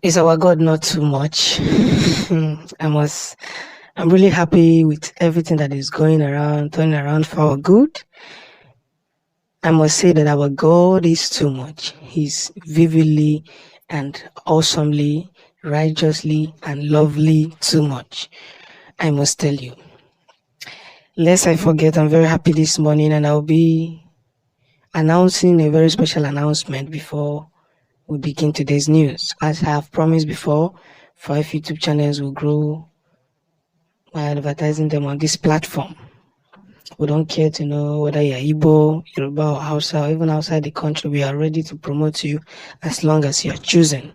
Is our God not too much? I'm really happy with everything that is turning around for our good. I must say that our God is too much. He's vividly and awesomely, righteously and lovely too much. I must tell you. Lest I forget, I'm very happy this morning and I'll be announcing a very special announcement before we begin today's news. As I have promised before, 5 YouTube channels will grow by advertising them on this platform. We don't care to know whether you're Igbo, Yoruba, or Hausa, or even outside the country. We are ready to promote you as long as you're choosing.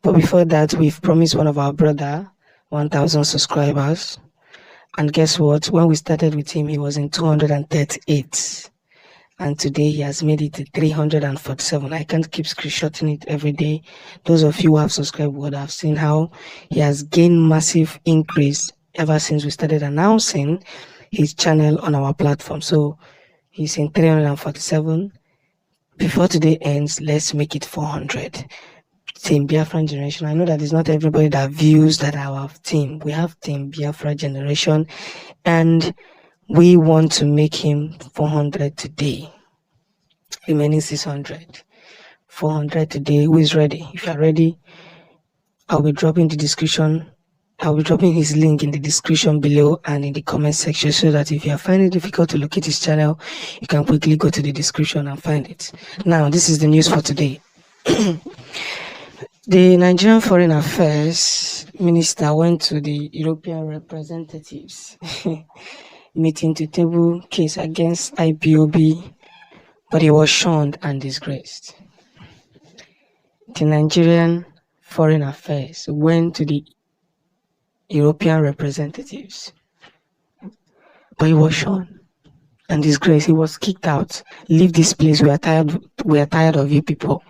But before that, we've promised one of our brother 1,000 subscribers. And guess what? When we started with him, he was in 238. And today he has made it to 347. I can't keep screenshotting it every day. Those of you who have subscribed would have seen how he has gained massive increase ever since we started announcing his channel on our platform. So he's in 347. Before today ends, let's make it 400. Team Biafran Generation. I know that it's not everybody that views that our team. We have Team Biafra Generation and we want to make him 400 today. Remaining 600. 400 today. Who is ready? If you are ready, I'll be dropping his link in the description below and in the comment section so that if you are finding it difficult to locate his channel, you can quickly go to the description and find it. Now, this is the news for today. The Nigerian Foreign Affairs Minister went to the European representatives meeting to table case against IPOB, but he was shunned and disgraced. The Nigerian Foreign Affairs went to the European representatives, but he was shunned and disgraced. He was kicked out. Leave this place. We are tired of you people.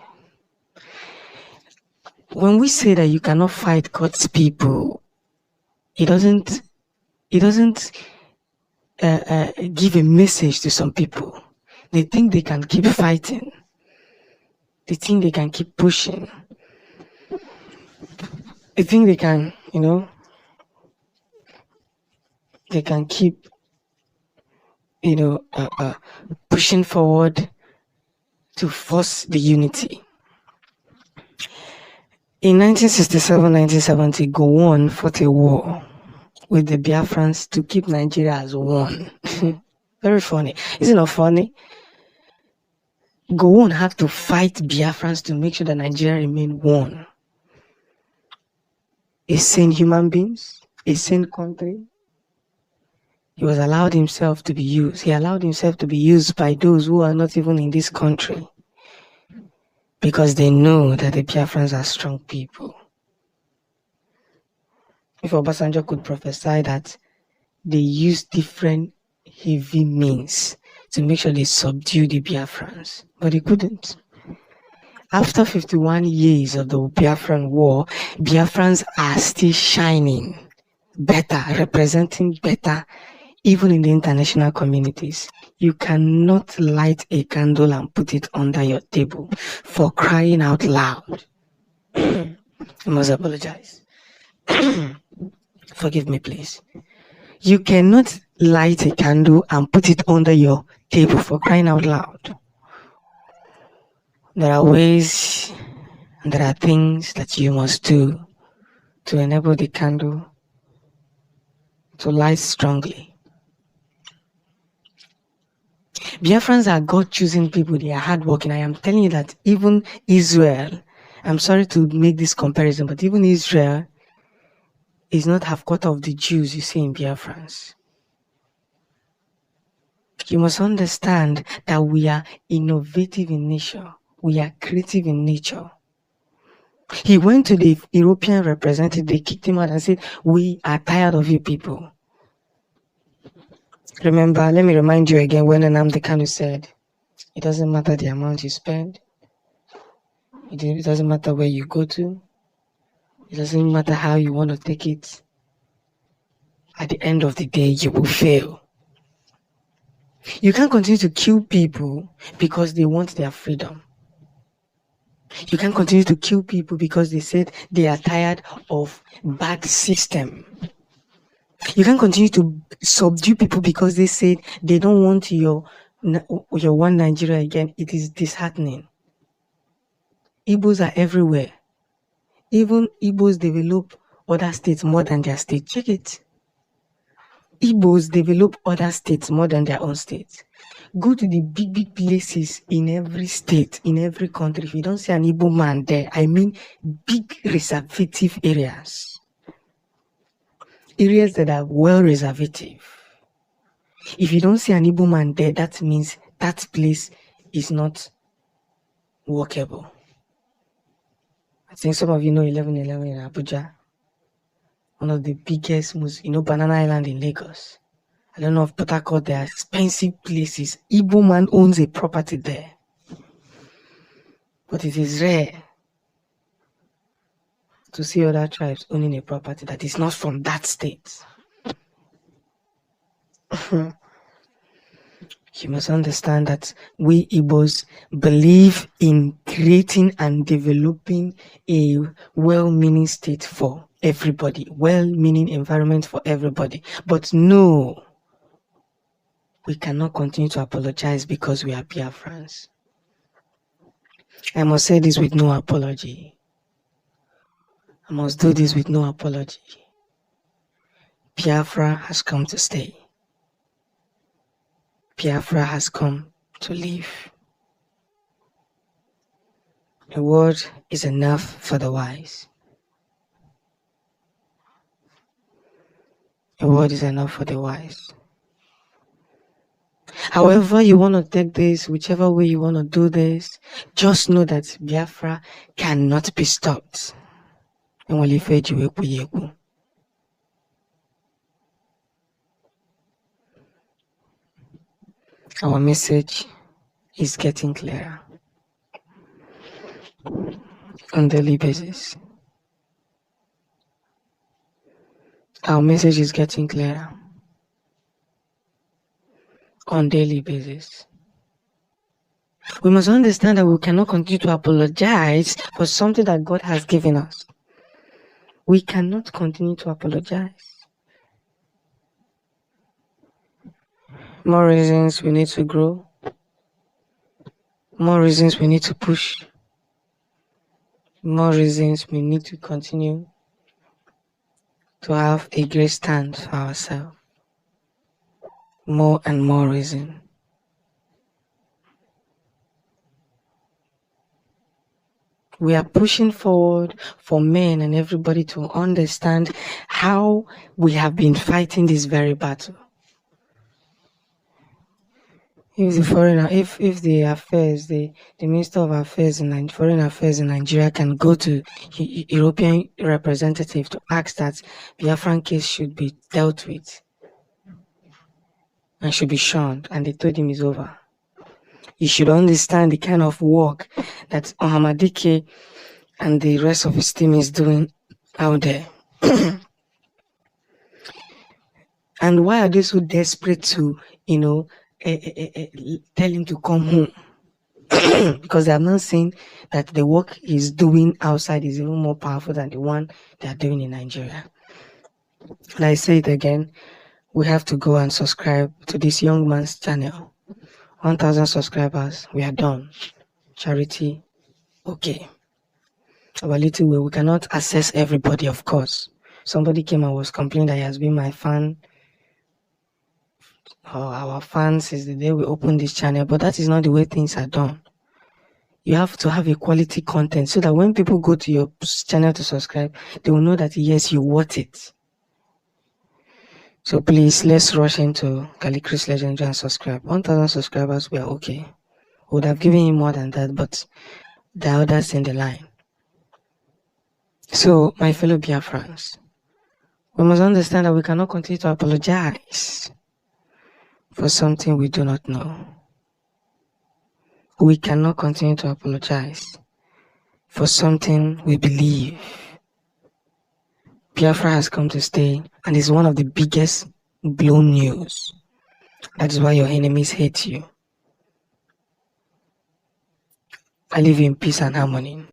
When we say that you cannot fight God's people, it doesn't give a message to some people. They think they can keep fighting. They think they can keep pushing. They think they can, they can keep, pushing forward to force the unity. In 1967-1970, Gowon fought a war with the Biafrans to keep Nigeria as one. Very funny. Is it not funny? Gowon had to fight Biafrans to make sure that Nigeria remained one. A sane human beings, a sane country. He allowed himself to be used. He allowed himself to be used by those who are not even in this country, because they know that the Biafrans are strong people. If Obasanjo could prophesy that they use different heavy means to make sure they subdue the Biafrans, but he couldn't. After 51 years of the Biafran war, Biafrans are still shining better, representing better, even in the international communities. You cannot light a candle and put it under your table, for crying out loud. I must apologize. Forgive me, please. You cannot light a candle and put it under your table, for crying out loud. There are ways, and there are things that you must do to enable the candle to light strongly. Biafrans are God-choosing people. They are hardworking. I am telling you that even Israel, I'm sorry to make this comparison, but even Israel is not half quarter of the Jews you see in Biafrans. You must understand that we are innovative in nature. We are creative in nature. He went to the European representative. They kicked him out and said, "We are tired of you people." Remember, let me remind you again when Nnamdi Kanu said, it doesn't matter the amount you spend. It doesn't matter where you go to. It doesn't matter how you want to take it. At the end of the day, you will fail. You can't continue to kill people because they want their freedom. You can't continue to kill people because they said they are tired of bad system. You can't continue to subdue people because they said they don't want your one Nigeria again. It is disheartening. Igbos are everywhere. Even Igbos develop other states more than their state. Check it. Igbos develop other states more than their own states. Go to the big places in every state, in every country. If you don't see an Igbo man there, I mean big reservative areas. Areas that are well reservative. If you don't see an Igbo man there, that means that place is not workable. I think some of you know 1111 in Abuja. One of the biggest, most, Banana Island in Lagos. I don't know if Port Harcourt, they are expensive places. Igbo man owns a property there. But it is rare to see other tribes owning a property that is not from that state. You must understand that we Igbos believe in creating and developing a well-meaning state for everybody, well-meaning environment for everybody. But no, we cannot continue to apologize because we are Biafrans. I must say this with no apology. I must do this with no apology. Biafra has come to stay. Biafra has come to live. A word is enough for the wise. A word is enough for the wise. However you want to take this, whichever way you want to do this, just know that Biafra cannot be stopped. Our message is getting clearer on daily basis. Our message is getting clearer on daily basis. We must understand that we cannot continue to apologize for something that God has given us. We cannot continue to apologize. More reasons we need to grow. More reasons we need to push. More reasons we need to continue to have a great stand for ourselves. More and more reason. We are pushing forward for men and everybody to understand how we have been fighting this very battle. If the foreigner, if the affairs, the Minister of Affairs and Foreign Affairs in Nigeria can go to European representative to ask that Biafran case should be dealt with and should be shunned, and they told him it's over. You should understand the kind of work that Ohamadike and the rest of his team is doing out there. And why are they so desperate to, tell him to come home? Because they have not seen that the work he's doing outside is even more powerful than the one they are doing in Nigeria. And I say it again, we have to go and subscribe to this young man's channel. 1,000 subscribers, we are done. Charity, okay. Our little way, we cannot access everybody, of course. Somebody came and was complaining that he has been my fan. Our fans since the day we opened this channel, but that is not the way things are done. You have to have a quality content so that when people go to your channel to subscribe, they will know that yes, you want it. So please, let's rush into Calicris Legendary and subscribe. 1,000 subscribers, we are okay. Would have given him more than that, but the others in the line. So, my fellow Biafrans, we must understand that we cannot continue to apologize for something we do not know. We cannot continue to apologize for something we believe. Biafra has come to stay and is one of the biggest blown news. That is why your enemies hate you. I live in peace and harmony.